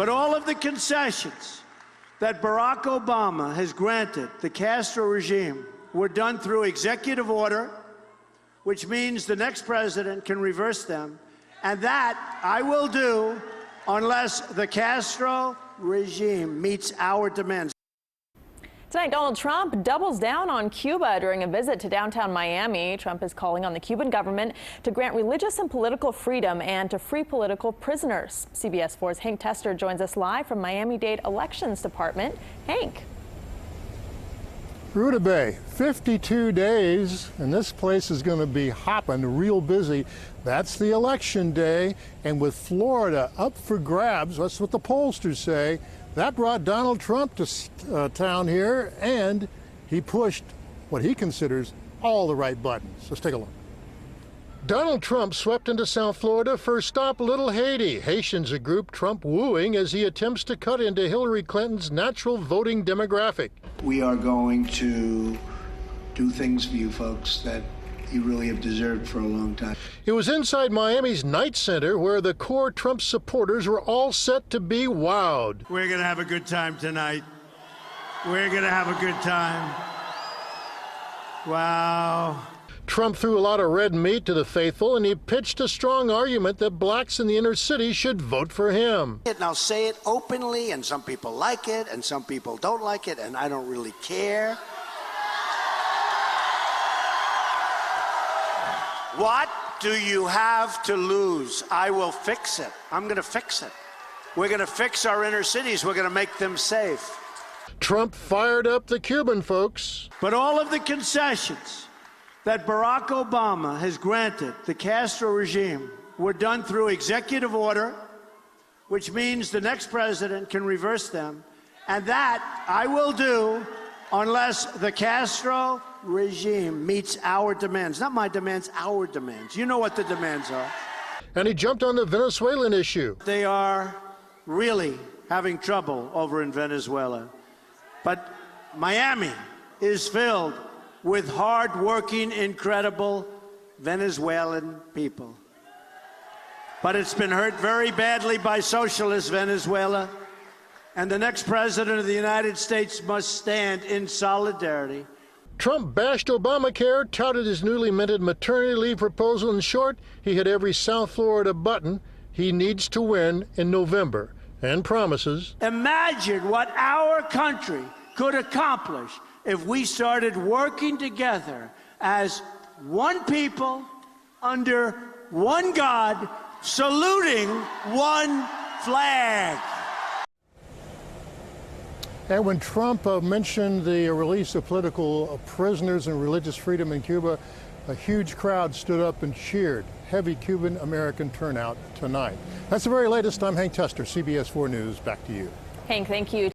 But all of the concessions that Barack Obama has granted the Castro regime were done through executive order, which means the next president can reverse them. And that I will do unless the Castro regime meets our demands. Tonight, Donald Trump doubles down on Cuba during a visit to downtown Miami. Trump is calling on the Cuban government to grant religious and political freedom and to free political prisoners. CBS 4's Hank Tester joins us live from Miami-Dade Elections Department. Hank. Ruta Bay, 52 days, and this place is going to be hopping real busy. That's the election day, and with Florida up for grabs, that's what the pollsters say, that brought Donald Trump to town here, and he pushed what he considers all the right buttons. Let's take a look. Donald Trump swept into South Florida for Stop Little Haiti. Haitians, a group Trump wooing as he attempts to cut into Hillary Clinton's natural voting demographic. We are going to do things for you folks that you really have deserved for a long time. It was inside Miami's Knight Center where the core Trump supporters were all set to be wowed. We're going to have a good time tonight. We're going to have a good time. Wow. Trump threw a lot of red meat to the faithful, and he pitched a strong argument that blacks in the inner city should vote for him. And I'll say it openly, and some people like it, and some people don't like it, and I don't really care. What do you have to lose? I will fix it. I'm going to fix it. We're going to fix our inner cities. We're going to make them safe. Trump fired up the Cuban folks. But all of the concessions that Barack Obama has granted the Castro regime were done through executive order, which means the next president can reverse them. And that I will do unless the Castro regime meets our demands. Not my demands, our demands. You know what the demands are. And he jumped on the Venezuelan issue. They are really having trouble over in Venezuela. But Miami is filled with hard-working, incredible Venezuelan people. But it's been hurt very badly by socialist Venezuela. And the next president of the United States must stand in solidarity. Trump bashed Obamacare, touted his newly minted maternity leave proposal. In short, he hit every South Florida button he needs to win in November, and promises. Imagine what our country could accomplish if we started working together as one people, under one God, saluting one flag. And when Trump mentioned the release of political prisoners and religious freedom in Cuba, a huge crowd stood up and cheered. Heavy Cuban-American turnout tonight. That's the very latest. I'm Hank Tester, CBS 4 News. Back to you. Hank, thank you.